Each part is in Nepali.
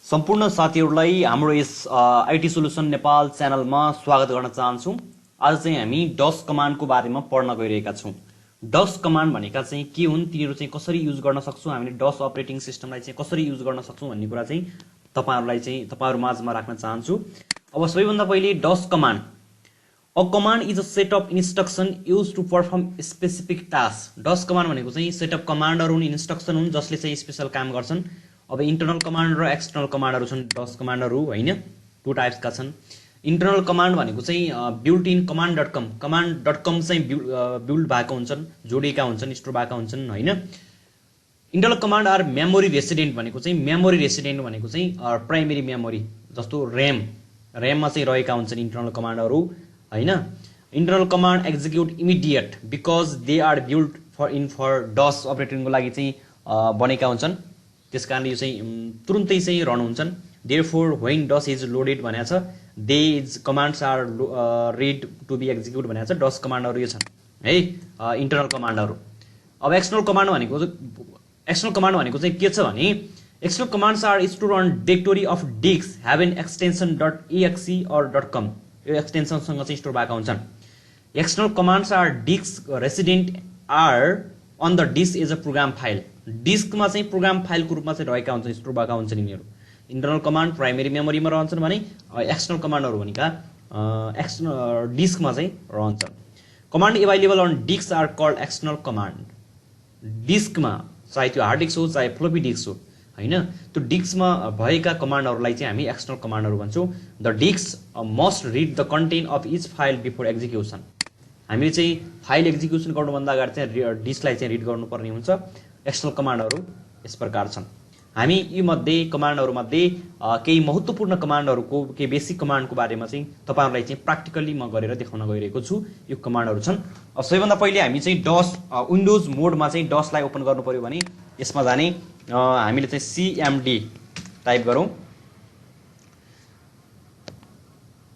सम्पूर्ण साथीहरुलाई हाम्रो यस आईटी सोलुसन नेपाल च्यानलमा स्वागत गर्न चाहन्छु। आज चाहिँ हामी डस कमान्डको बारेमा पढ्न गइरहेका छौं। डस कमान्ड भनेका चाहिँ के हुन्, तिनीहरु चाहिँ कसरी युज गर्न सक्छौं, हामीले डस अपरेटिङ सिस्टमलाई चाहिँ कसरी युज गर्न सक्छौं भन्ने कुरा चाहिँ तपाईहरु माझमा राख्न चाहन्छु। अब सबैभन्दा पहिले डस command. A command is a set of instruction used to perform specific task. Does command भनेको चाहिँ सेट अफ कमान्डहरु हुन्, इन्स्ट्रक्सन हुन् जसले चाहिँ स्पेशल काम गर्छन्। अब इन्टरनल कमान्ड र एक्सटर्नल कमान्डहरु छन् डस कमान्डहरु हैन, टु टाइप्सका छन्। इन्टरनल कमान्ड भनेको चाहिँ बिल्ट इन command.com चाहिँ बिल्ड भएको हुन्छन्, जोडिएका हुन्छन्, स्टोर भएका हुन्छन् हैन। Internal command are memory resident भनेको चाहिँ प्राइमेरी मेमोरी जस्तो र्याममा चाहिँ रहेका हुन्छन् इन्टरनल कमान्डहरु हैन। Internal command execute immediate because they are built for DOS अपरेटिङको लागि चाहिँ बनेका हुन्छन्, त्यसकारणले यो चाहिँ तुरुन्तै चाहिँ रन हुन्छन्। Therefore when DOS is loaded भनेको छ, these commands are ready to be execute भनेको छ। डस कमान्डहरु यो छन् है इन्टरनल कमान्डहरु। अब एक्सटर्नल कमान्ड भनेको चाहिँ के छ भने external commands are stored on directory of disk have an extension .exe और .com, यो एक्सटेन्सन सँग चाहिँ स्टोर भएका हुन्छन्। External commands are disk resident or on the disk as a program file, डिस्कमा चाहिँ प्रोग्राम फाइलको रूपमा चाहिँ रहेका हुन्छन्, स्टोर भएका हुन्छन् यिनीहरु। इन्टरनल कमान्ड प्राइमेरी मेमोरीमा रहन्छन् भने एक्सटर्नल कमान्डहरु भनेका एक्सटर्नल डिस्कमा चाहिँ रहन्छन्। Command available on disk are called external command. डिस्कमा चाहे त्यो हार्ड डिस्क हो चाहे फ्लोपी डिस्क हो हैन, त्यो डिस्कमा भएका कमान्डहरुलाई चाहिँ हामी एक्सटर्नल कमान्डहरु भन्छौं। The disk must read the content of each file before execution, हामीले चाहिँ फाइल एक्जिक्युसन गर्नुभन्दा अगाडि चाहिँ डिस्कलाई चाहिँ रिड गर्नुपर्ने हुन्छ। एक्सटर्नल कमान्डहरु यस प्रकार छन्। हामी यी मध्ये कमान्डहरु मध्ये केही महत्त्वपूर्ण कमान्डहरुको केही बेसिक कमान्डको बारेमा चाहिँ तपाईहरुलाई चाहिँ प्र्याक्टिकली म गरेर देखाउन गइरहेको छु। यो कमान्डहरु छन्। अब सबैभन्दा पहिले हामी चाहिँ डस विन्डोज मोडमा चाहिँ डसलाई ओपन गर्नु पर्यो भने यसमा जाने हामीले चाहिँ cmd टाइप गरौँ।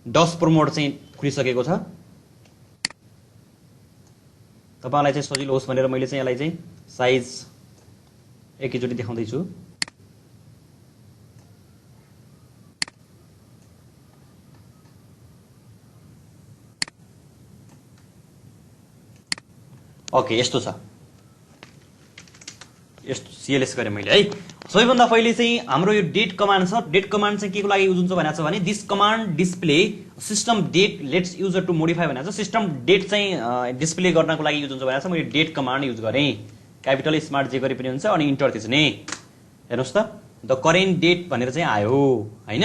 डस प्रमोड चाहिँ खुलिसकेको छ। तपाईलाई चाहिँ सजिलो होस् भनेर मैले चाहिँ यसलाई चाहिँ साइज एकैचोटी देखाउँदै छु। ओके, यस्तो छ, यस्तो सीएलएस गरे मैले है। सबैभन्दा पहिले चाहिँ हाम्रो यो डेट कमान्ड छ। डेट कमान्ड चाहिँ केको लागि युज हुन्छ भनेको छ भने this command display system date lets user to modify भनेको छ। सिस्टम डेट चाहिँ डिस्प्ले गर्नको लागि युज हुन्छ भनेको छ। मैले डेट कमान्ड युज गरेँ, क्यापिटल स्मार्ट जे गरे पनि हुन्छ अनि इन्टर थिच्ने। हेर्नुस् त, द करेन्ट डेट भनेर चाहिँ आयो हैन।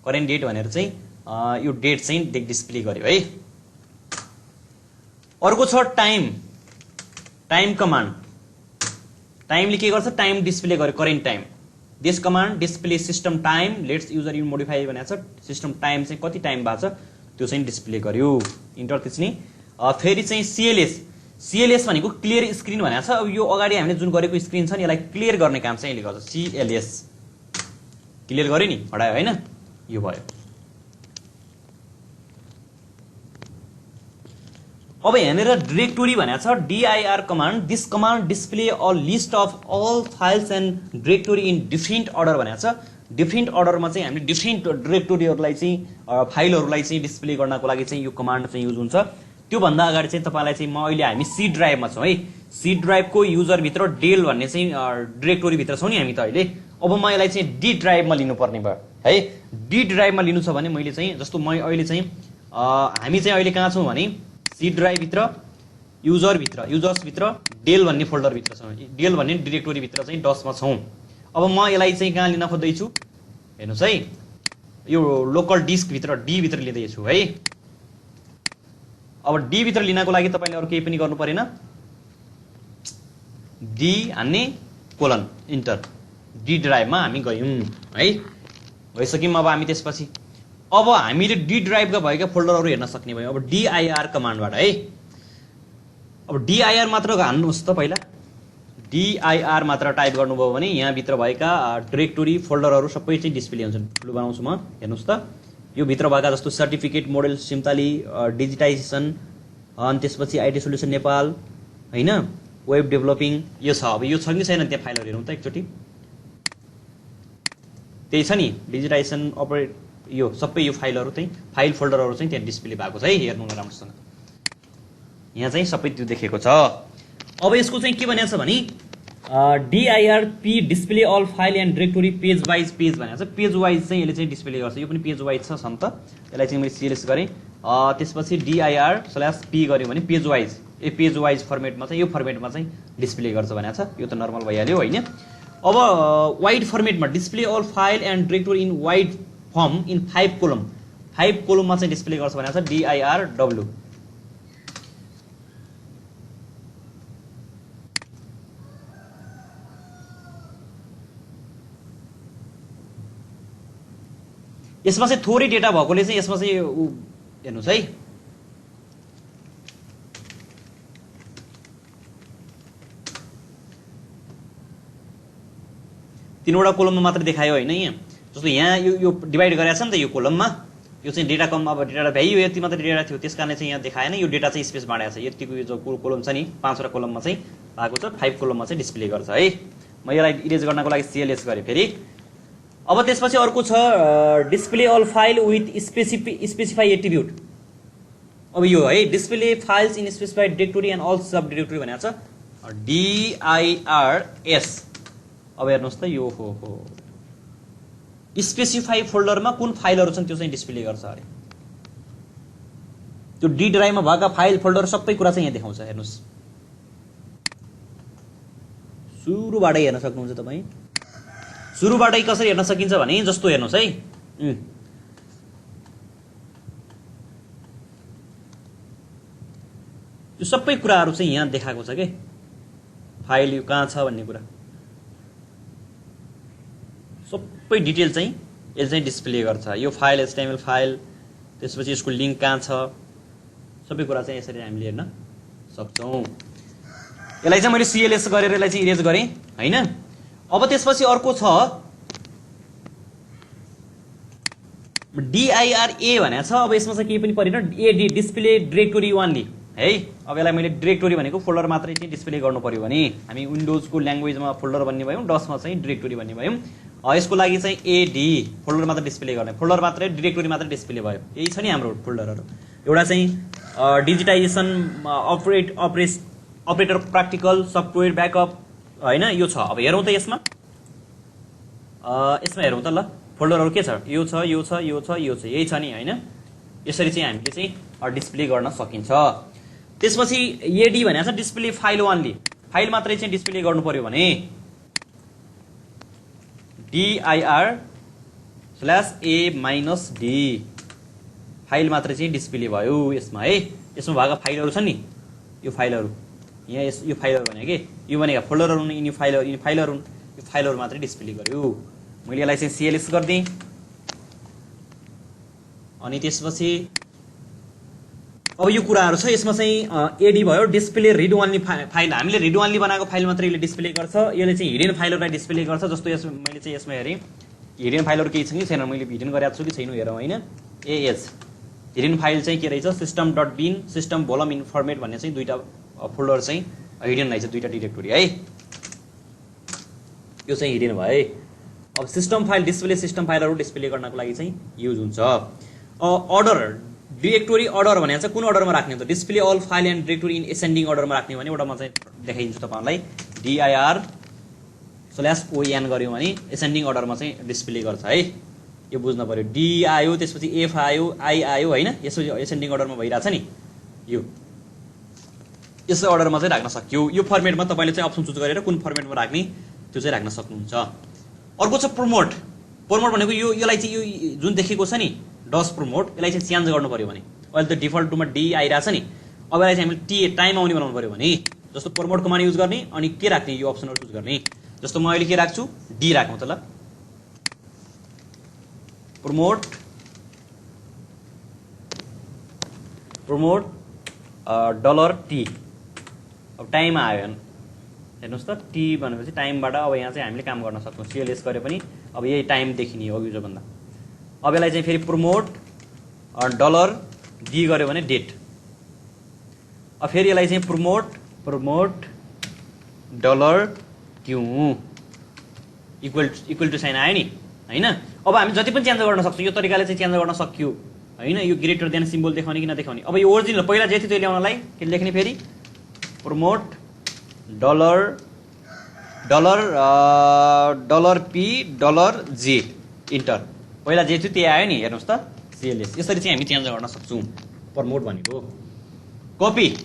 करेन्ट डेट भनेर चाहिँ यो डेट चाहिँ डिस्प्ले गर्यो है। अर्को छ टाइम कमान्ड। टाइमले के गर्छ, टाइम डिस्प्ले गर्यो, current time. This command display system time let's user in modify भनेको छ। सिस्टम टाइम चाहिँ कति टाइम भएको छ त्यो चाहिँ डिस्प्ले गर्यो, इन्टर थिच्ने। फेरि चाहिँ सीएलएस भनेको क्लियर स्क्रिन भनेको छ। अब यो अगाडि हामीले जुन गरेको स्क्रिन छ नि यसलाई क्लियर गर्ने काम चाहिँ यसले गर्छ। सीएलएस क्लियर गर्यो नि, हटायो हैन, यो भयो। अब यहाँनिर डिरेक्टोरी भनेको छ dir command. This command display a list of all files and directory in different order भनेको छ। डिफरेन्ट अर्डरमा चाहिँ हामीले डिफरेन्ट डिरेक्टोरीहरुलाई चाहिँ फाइलहरुलाई चाहिँ डिस्प्ले गर्नको लागि चाहिँ यो कमान्ड चाहिँ युज हुन्छ। त्यो भन्दा अगाडि चाहिँ तपाईलाई चाहिँ अहिले हामी सी ड्राइभमा छौं है। सी ड्राइभको युजर भित्र डेल भन्ने चाहिँ डिरेक्टोरी भित्र छौं नि हामी त अहिले। अब म यसलाई चाहिँ डी ड्राइभमा लिनुपर्ने भयो है। डी ड्राइभमा लिनु छ भने मैले चाहिँ जस्तो म अहिले चाहिँ हामी चाहिँ अहिले कहाँ छौं भने सी ड्राइभ भित्र युजर्स भित्र डेल भन्ने फोल्डर भित्र छौं, डेल भन्ने डिरेक्टोरी भित्र चाहिँ डसमा छौं। अब म यसलाई चाहिँ कहाँ लिन खोज्दै छु हेर्नुस् है, यो लोकल डिस्क भित्र डी भित्र लिँदै छु है। अब डी भित्र लिनको लागि तपाईले अरु केही पनि गर्नु परेन, डी हान्ने कोलन इन्टर, डी ड्राइभमा हामी गयौं है। भइसक्यौं। अब हामी त्यसपछि अब हामीले डी ड्राइभका भएका फोल्डरहरु हेर्न सक्ने भयो। अब dir कमान्डबाट है। अब dir मात्र हान्नुस् त, पहिला dir मात्र टाइप गर्नुभयो भने यहाँ भित्र भएका डिरेक्टोरी फोल्डरहरु सबै चाहिँ डिस्प्ले हुन्छन्। ठुलो बनाउँछु म, हेर्नुस् त, यो भित्र भएका जस्तो सर्टिफिकेट मोडेल सिमताली डिजिटाइजेसन अनि त्यसपछि आईटी सोलुसन नेपाल हैन, वेब डेभलपिङ यो छ। अब यो छ कि छैन त्यहाँ फाइलहरु हेरौँ त एकचोटी। त्यही छ नि डिजिटाइजेसन अपरेट यो सबै यो फाइलहरू चाहिँ फाइल फोल्डरहरू चाहिँ त्यहाँ डिस्प्ले भएको छ है, हेर्नु न राम्रोसँग। यहाँ चाहिँ सबै त्यो देखेको छ। अब यसको चाहिँ के भनेको छ भने DIRP display all file and directory page wise भनेको छ। पेज वाइज चाहिँ यसले चाहिँ डिस्प्ले गर्छ। यो पनि पेज वाइज छ सन्त, यसलाई चाहिँ मैले सिलेक्ट गरेँ। त्यसपछि DIR/P गऱ्यो भने पेज वाइज फर्मेटमा चाहिँ यो फर्मेटमा चाहिँ डिस्प्ले गर्छ भनेको छ। यो त नर्मल भइहाल्यो होइन। अब वाइड फर्मेटमा display all file and directory in wide form in 5 कोलममा चाहिँ डिस्प्ले गर्छ भनेको छ DIRW। यसमा चाहिँ थोरै डेटा भएकोले चाहिँ यसमा चाहिँ हेर्नुहोस् है, तीनवटा कोलममा मात्र देखायो होइन। यहाँ जस्तो यहाँ यो डिभाइड गरेको छ नि त यो कोलममा, यो चाहिँ डेटा कम, अब डेटा भ्याइ यो यति मात्र डेटा थियो, त्यस कारण चाहिँ यहाँ देखाएन। यो डेटा चाहिँ स्पेस बाँडेको छ, यतिको यो जो कोलम छ नि 5वटा कोलममा चाहिँ भएको छ, 5 कोलममा चाहिँ डिस्प्ले गर्छ है। म यसलाई इरेज गर्नको लागि CLS गरेँ फेरि। अब त्यसपछि अर्को छ display all file with specify attribute. अब यो है display files in specified directory and all sub directory भनेको छ DIRS। अब हेर्नुहोस् त यो हो स्पेसिफाई फोल्डरमा कुन फाइलहरू छन् त्यो चाहिँ डिस्प्ले गर्छ अरे। त्यो डी ड्राइभमा भएका फाइल फोल्डर सबै कुरा चाहिँ यहाँ देखाउँछ। हेर्नुहोस् सुरुबाटै हेर्न सक्नुहुन्छ तपाईँ। सुरुबाटै कसरी हेर्न सकिन्छ भने जस्तो हेर्नुहोस् है, यो सबै कुराहरू चाहिँ यहाँ देखाएको छ के, फाइल यो कहाँ छ भन्ने कुरा सबै डिटेल चाहिँ यसले चाहिँ डिस्प्ले गर्छ। यो फाइल HTML फाइल, त्यसपछि यसको लिङ्क कहाँ छ, सबै कुरा चाहिँ यसरी हामीले हेर्न सक्छौँ। यसलाई चाहिँ मैले CLS गरेर यसलाई चाहिँ इरेज गरेँ होइन। अब त्यसपछि अर्को छ DIRA भनेको छ। अब यसमा चाहिँ केही पनि परेन, AD डिस्प्ले डिरेक्टोरी ओन्ली है। अब यसलाई मैले डिरेक्टोरी भनेको फोल्डर मात्रै चाहिँ डिस्प्ले गर्नु पर्यो भने हामी विन्डोजको ल्याङ्ग्वेजमा फोल्डर भन्ने भयौँ, डसमा चाहिँ डिरेक्टोरी भन्ने भयौँ। यसको लागि चाहिँ AD फोल्डर मात्र डिस्प्ले गर्ने, फोल्डर मात्रै डिरेक्टोरी मात्रै डिस्प्ले भयो। यही छ नि हाम्रो फोल्डरहरू। एउटा चाहिँ digitisation operator practical software backup होइन, यो छ। अब हेरौँ त यसमा हेरौँ त ल फोल्डरहरू के छ, यो छ यो छ यो छ यो छ, यही छ नि होइन। यसरी चाहिँ हामीले चाहिँ डिस्प्ले गर्न सकिन्छ। त्यसपछि AD भनेको छ डिस्प्ले फाइल ओन्ली, फाइल मात्रै चाहिँ डिस्प्ले गर्नु पर्यो भने DIR/A-D फाइल मात्रै चाहिँ डिस्प्ले भयो यसमा है। यसमा भएका फाइलहरू छन् नि यो फाइलहरू, यहाँ यो फाइलहरू भने के यो भनेको फोल्डरहरू यिनी फाइलहरू मात्रै डिस्प्ले गर्यो। मैले यसलाई चाहिँ CLS गरिदिएँ। अनि त्यसपछि अब यो कुराहरू छ। यसमा चाहिँ AD भयो डिस्प्ले रिड ओन्ली फाइल, हामीले रिड ओन्ली बनाएको फाइल मात्रै यसले डिस्प्ले गर्छ। यसले चाहिँ हिडन फाइलहरूलाई डिस्प्ले गर्छ। जस्तो मैले चाहिँ यसमा हेरेँ हिडन फाइलहरू केही छ कि छैन, मैले हिडन गरेको छु कि छैन हेरौँ होइन। AS हिडन फाइल चाहिँ के रहेछ, system.bin सिस्टम भोलम इन फर्मेट भन्ने चाहिँ दुईवटा फोल्डर चाहिँ हिडन रहेछ, दुईवटा डिरेक्टोरी है। यो चाहिँ हिडन भयो है। अब सिस्टम फाइल डिस्प्ले सिस्टम फाइलहरू डिस्प्ले गर्नको लागि चाहिँ युज हुन्छ। अर्डर डिरेक्टोरी अर्डर भनेको चाहिँ कुन अर्डरमा राख्ने त, display all file and directory in ascending अर्डरमा राख्ने भने एउटामा चाहिँ देखाइदिन्छु तपाईँहरूलाई। DIR/ON गऱ्यो भने एसेन्डिङ अर्डरमा चाहिँ डिस्प्ले गर्छ है, यो बुझ्न पर्यो। D आयो, त्यसपछि F आयो, I आयो होइन, यसो एसेन्डिङ अर्डरमा भइरहेछ नि, यो यसो अर्डरमा चाहिँ राख्न सक्यो। यो फर्मेटमा तपाईँले चाहिँ अप्सन चुज गरेर कुन फर्मेटमा राख्ने त्यो चाहिँ राख्न सक्नुहुन्छ। अर्को छ प्रमोट भनेको यसलाई चाहिँ यो जुन देखेको छ नि डस प्रमोट, यसलाई चाहिँ चेन्ज गर्नु पर्यो भने अहिले त डिफल्ट टुमा D आइरहेछ नि, अब यसलाई चाहिँ हामीले टाइम आउने बनाउनु पर्यो भने जस्तो प्रमोट कमान्ड युज गर्ने अनि के राख्ने यो अप्सनहरू चुज गर्ने। जस्तो म अहिले के राख्छु, D राखौँ त ल, प्रमोट $T। अब टाइम आयो हेर्नुहोस् त, T भनेपछि टाइमबाट अब यहाँ चाहिँ हामीले काम गर्न सक्छौँ। CLS गरे पनि अब यही टाइम देखिने हो यो भन्दा। अब यसलाई चाहिँ फेरि प्रमोट $D गऱ्यो भने डेट। अब फेरि यसलाई चाहिँ prompt $Q equal to sign आयो नि, हैन। अब हामी जति पनि चेन्ज गर्न सक्छौँ, यो तरिकाले चाहिँ चेन्ज गर्न सक्यो हैन। यो ग्रेटर देन सिम्बल देखाउने कि नदेखाउने। अब यो ओरिजिनल पहिला जे थियो त्यो ल्याउनलाई के लेख्ने फेरि प्रमोट $$P$G इन्टर। पहिला जे थियो त्यही आयो नि, हेर्नुहोस् त CLS। यसरी चाहिँ हामी चेन्ज गर्न सक्छौँ प्रमोट भनेको। Copy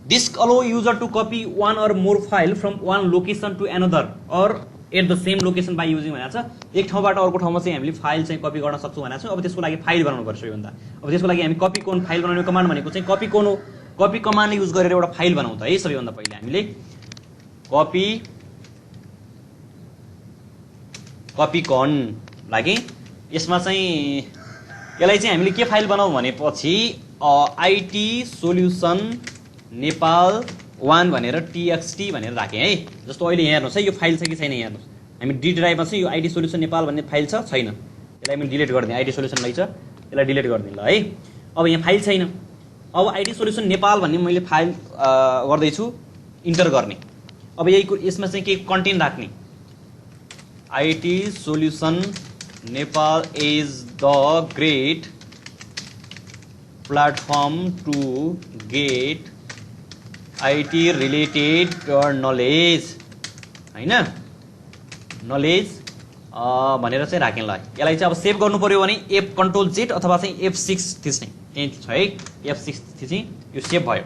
disk allow user to copy one or more file from one location to another or at the same location by using भनेको छ। एक ठाउँबाट अर्को ठाउँमा चाहिँ हामीले फाइल चाहिँ कपी गर्न सक्छौँ भनेको छ। अब त्यसको लागि फाइल बनाउनु पर्छ सबैभन्दा। अब त्यसको लागि हामी कपी कोन फाइल बनाउने कमान्ड भनेको चाहिँ कपी कोन हो। कपी कमान्ड युज गरेर एउटा फाइल बनाउँ त है। सबैभन्दा पहिले हामीले कपी कोन लागि यसमा चाहिँ यसलाई चाहिँ हामीले के फाइल बनाऊ भनेपछि IT solution नेपाल 1 भनेर txt भनेर राखेँ है। जस्तो अहिले यहाँ हेर्नुहोस् है, यो फाइल छ कि छैन हेर्नुहोस्। हामी डी ड्राइभमा चाहिँ यो IT solution नेपाल भन्ने फाइल छ छैन, यसलाई मैले डिलिट गरिदिएँ। IT solution लाई छ, यसलाई डिलिट गरिदिएँ ल है। अब यहाँ फाइल छैन। अब IT solution नेपाल भन्ने मैले फाइल गर्दैछु, इन्टर गर्ने। अब यही यसमा चाहिँ के कन्टेन्ट राख्ने, IT solution Nepal is the great platform to get IT related knowledge हैन, नलेज भनेर चाहिँ राखेँ ल। यसलाई चाहिँ अब सेभ गर्नु पर्यो भने Ctrl+Z अथवा चाहिँ F6 थिच्ने, त्यही छ है। F6 थिच्ने, यो सेभ भयो।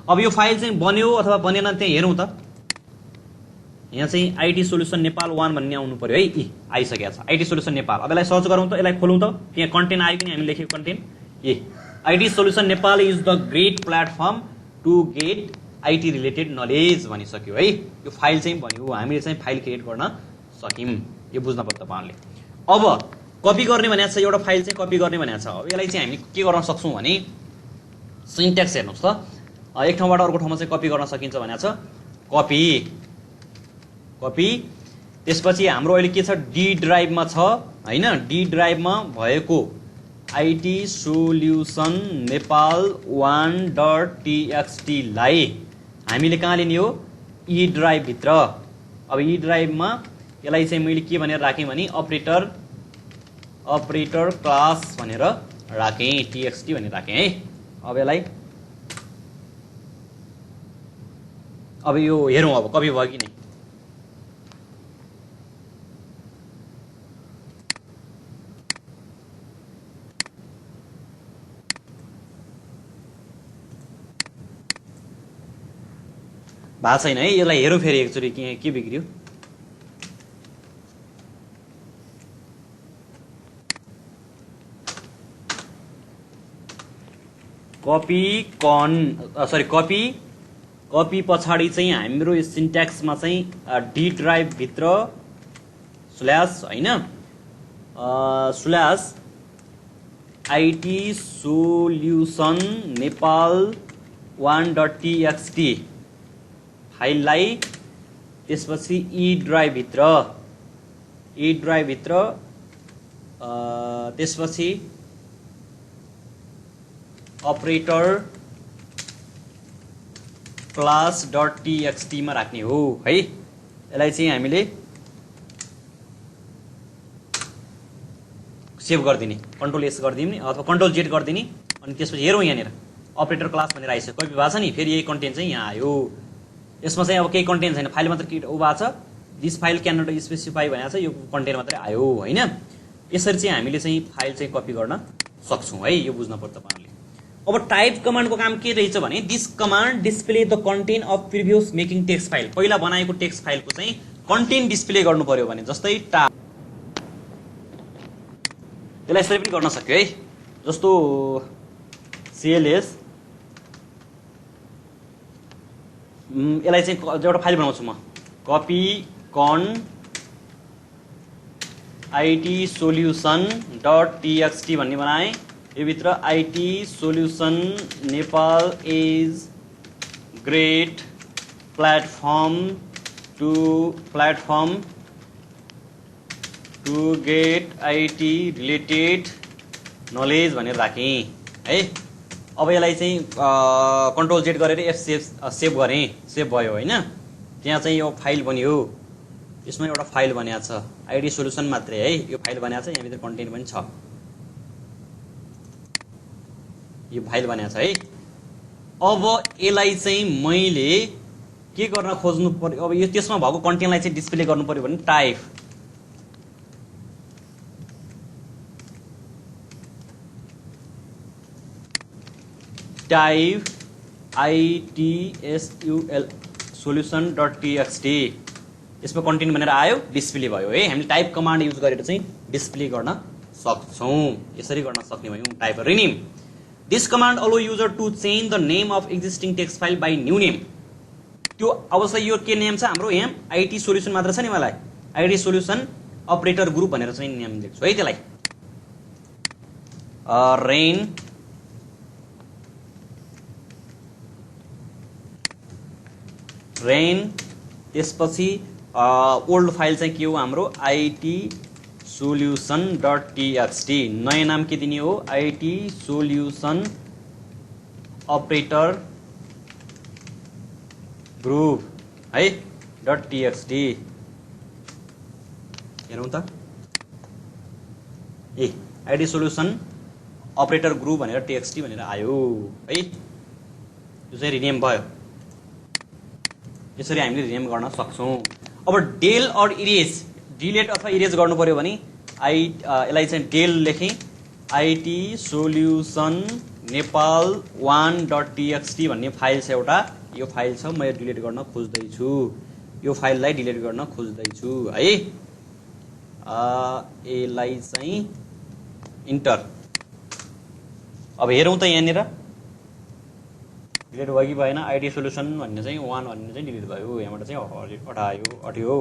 अब यो फाइल चाहिँ बन्यो अथवा बनेन त्यहाँ हेरौँ त। यहाँ चाहिँ IT solution नेपाल 1 भन्ने आउनु पर्यो है। आइसकेको छ IT solution नेपाल। अब यसलाई सर्च गरौँ त, यसलाई खोलौँ त। त्यहाँ कन्टेन्ट आयो कि नि, हामी लेखेको content IT solution Nepal is the great platform to get IT related knowledge भनिसक्यो है। यो फाइल चाहिँ भन्यो, हामीले चाहिँ फाइल क्रिएट गर्न सक्यौँ। यो बुझ्न पर्छ तपाईँहरूले। अब कपी गर्ने भनेको छ, एउटा फाइल चाहिँ कपी गर्ने भनेको छ। अब यसलाई चाहिँ हामी के गर्न सक्छौँ भने सिन्ट्याक्स हेर्नुहोस् त। एक ठाउँबाट अर्को ठाउँमा चाहिँ कपी गर्न सकिन्छ भनेको छ। कपी त्यसपछि हाम्रो अहिले के छ, डी ड्राइभमा छ हैन। डी ड्राइभमा भएको IT solution नेपाल 1.txt लाई हामीले कहाँ लिने हो, ई ड्राइभ भित्र। अब ई ड्राइभमा यसलाई चाहिँ मैले के भनेर राखेँ भने अपरेटर क्लास भनेर राखेँ, txt भनेर राखेँ है। अब यसलाई अब यो हेरौँ अब कपी भयो कि नै। भएको छैन है। यसलाई हेरौँ फेरि एकचोटि के बिग्रियो। कपी पछाडि चाहिँ हाम्रो यो सिन्ट्याक्समा चाहिँ डी ड्राइभ भित्र स्ल्यास हैन slash IT solution Nepal 1.txt फाइललाई त्यसपछि ई ड्राइभ भित्र त्यसपछि अपरेटर class.txt मा राख्ने हो है। यसलाई चाहिँ हामीले सेभ गरिदिने, Ctrl+S गरिदिने अथवा Ctrl+Z गरिदिने। अनि त्यसपछि हेरौँ यहाँनिर अपरेटर क्लास भनेर आइसक्यो। कपी भएको छ नि, फेरि यही कन्टेन्ट चाहिँ यहाँ आयो। यसमा चाहिँ अब केही कन्टेन्ट छैन, फाइल मात्र उ भएको छ। This file can not specify भनेको छ, यो कन्टेन्ट मात्रै आयो हैन। यसरी चाहिँ हामीले चाहिँ फाइल चाहिँ कपी गर्न सक्छौँ है। यो बुझ्न पर्छ तपाईँहरूले। अब टाइप कमान्डको काम के रहेछ भने this command display the content of previous making text file. पहिला बनाएको टेक्स्ट फाइलको चाहिँ कन्टेन्ट डिस्प्ले गर्नु पर्यो भने जस्तै त्यसलाई यसरी पनि गर्न सक्यो है। जस्तो CLS यसलाई चाहिँ एउटा फाइल बनाउँछु म, कपी कन IT solution.txt भन्ने बनाएँ। यो भित्र IT solution Nepal is great platform to get IT related knowledge भनेर राखेँ है। अब यसलाई चाहिँ Ctrl+Z गरेर सेभ गरेँ, सेभ भयो हैन। त्यहाँ चाहिँ यो फाइल बन्यो यसमा एउटा फाइल बनिएको छ आईडी सोलुसन मात्रै है, यो फाइल बनिएको छ, यहाँ भित्र कन्टेन्ट पनि छ, यो फाइल बनिएको छ है। अब यसलाई चाहिँ मैले के गर्न खोज्नु पर्यो, अब यो त्यसमा भएको कन्टेन्टलाई चाहिँ डिस्प्ले गर्नु पर्यो भने टाइप ITSUL solution.txt यसमा कन्टेन्ट भनेर आयो, डिस्प्ले भयो है। हामीले टाइप कमान्ड युज गरेर चाहिँ डिस्प्ले गर्न सक्छौं, यसरी गर्न सक्ने भयौं। Type rename this command allow user to change the name of existing text file by new name. त्यो अवश्य यो के नेम छ हाम्रो, यहाँ आईटी सोल्युसन मात्र छ नि, मलाई आईटी सोल्युसन अपरेटर ग्रुप भनेर चाहिँ नेम लेख्छु है। त्यसलाई रेन त्यसपछि ओल्ड फाइल चाहिँ के हो हाम्रो आईटी solution.txt, नयाँ नाम के दिने हो आईटी सोल्युसन अपरेटर ग्रुप है .txt। हेरौँ त ए आईटी सोल्युसन अपरेटर ग्रुप भनेर txt भनेर आयो है, यो चाहिँ रिनेम भयो। यसरी हामीले रिनेम गर्न सक्छौं। अब डेल और इरेज, डिलिट अथवा इरेज गर्नु पर्यो भने यसलाई चाहिँ डेल लेखेँ, आईटी सोल्युसन नेपाल 1.txt भन्ने फाइल छ एउटा, यो फाइल छ, म डिलिट गर्न खोज्दैछु, यो फाइललाई डिलिट गर्न खोज्दैछु है। यसलाई चाहिँ इन्टर। अब हेरौँ त यहाँनिर डिलिट भयो कि भएन, आईटी सोल्युसन भन्ने चाहिँ 1 भन्ने चाहिँ डिलिट भयो, यहाँबाट चाहिँ हट्यो।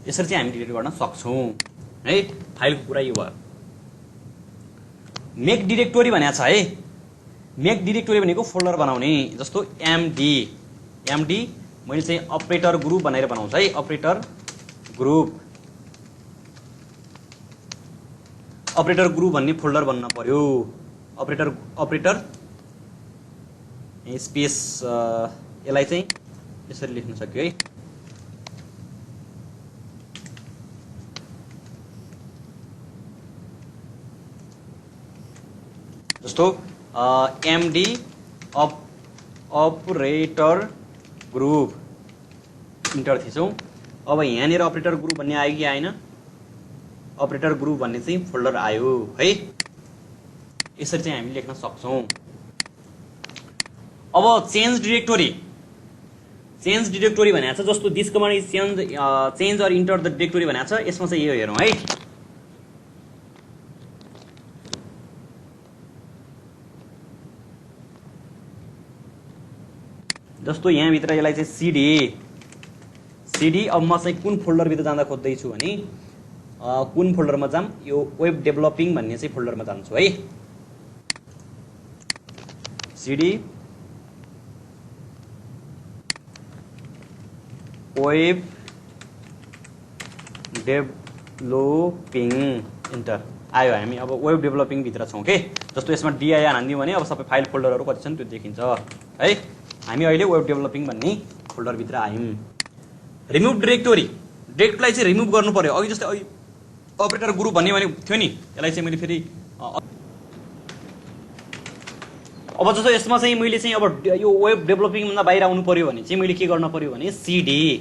यसरी चाहिँ हामी डिलिट गर्न सक्छौं है। फाइलको कुरा यो भयो। मेक डिरेक्टोरी भनेको छ है, मेक डिरेक्टोरी भनेको फोल्डर बनाउने, जस्तो एमडी मैले चाहिँ अपरेटर ग्रुप भनेर बनाउँछ है, अपरेटर ग्रुप भन्ने फोल्डर बन्न पर्यो। अपरेटर स्पेस यसलाई चाहिँ यसरी लेख्न सक्यो है। जस्तो एमडी अपरेटर ग्रुप इन्टर थिचौं। अब यहाँनिर अपरेटर ग्रुप भन्ने आयो कि आएन, अपरेटर ग्रुप भन्ने चाहिँ फोल्डर आयो है। यसरी चाहिँ हामी लेख्न सक्छौं। अब चेन्ज डिरेक्टोरी भनेको छ, जस्तो this command is change or enter the directory भनेको छ, यसमा चाहिँ यो हेरौँ है। जस्तो यहाँ भित्र यसलाई चाहिँ सीडी अब म चाहिँ कुन फोल्डर भित्र जाँदा खोज्दैछु भने कुन फोल्डरमा जाम, यो वेब डेभलपिङ भन्ने चाहिँ फोल्डरमा जान्छु है। सीडी वेब डेभलपिङ इन्टर आयो। हामी अब वेब डेभलपिङ भित्र छौं के। जस्तो यसमा डिआइआर हान्दियौँ भने अब सबै फाइल फोल्डरहरू कति छन् त्यो देखिन्छ है। हामी अहिले वेब डेभलपिङ भन्ने फोल्डर भित्र आयौं। रिमुभ डिरेक्टरीलाई चाहिँ रिमुभ गर्नु पर्यो। अघि जस्तै अपरेटर ग्रुप भन्ने थियो नि, यसलाई चाहिँ मैले फेरि अब जस्तो यसमा चाहिँ मैले चाहिँ अब यो वेब डेभलपिङ भन्दा बाहिर आउनु पर्यो भने चाहिँ मैले के गर्न पर्यो भने सीडी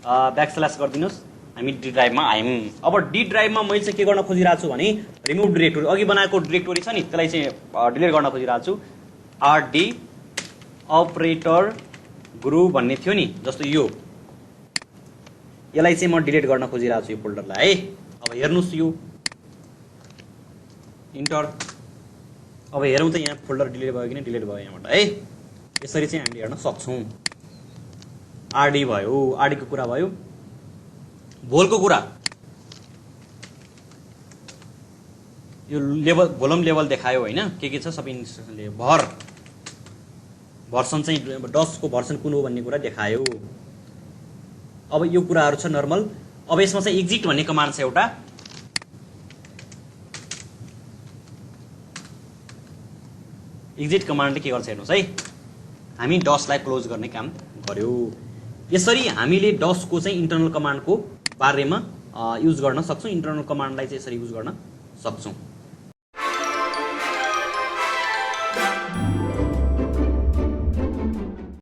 ब्याकस्ल्यास गरिदिनुस्। हामी डी ड्राइभमा आयौँ। अब डी ड्राइभमा मैले चाहिँ के गर्न खोजिरहेको छु भने रिमुभ डिरेक्टोरी, अघि बनाएको डिरेक्टोरी छ नि त्यसलाई चाहिँ डिलिट गर्न खोजिरहेको छु। आरडी अपरेटर ग्रुप भन्ने थियो नि, जस्तो यसलाई चाहिँ म डिलिट गर्न खोजिरहेको छु यो फोल्डरलाई है। अब हेर्नुस् यो इन्टर। अब हेरौँ त यहाँ फोल्डर डिलिट भयो कि नै, डिलिट भयो यहाँबाट है। यसरी चाहिँ हामीले हेर्न सक्छौं। आरडी भयो, आरडी को कुरा भयो। भोलको कुरा यो लेभल भोलम लेभल देखायो हैन, के छ सबै इन्स्ट्रक्सनले भर्सन चाहिँ डसको भर्सन कुन हो भन्ने कुरा देखायो। अब यो कुराहरु छ नर्मल। अब यसमा चाहिँ एक्जिट भन्ने कमान्ड छ एउटा। एक्जिट कमान्डले के गर्छ हेर्नुस् है। हामी डसलाई क्लोज गर्ने काम गर्यो। यसरी हामीले डसको चाहिँ इन्टरनल कमान्डको बारेमा युज गर्न सक्छौँ, इन्टरनल कमान्डलाई चाहिँ यसरी युज गर्न सक्छौँ।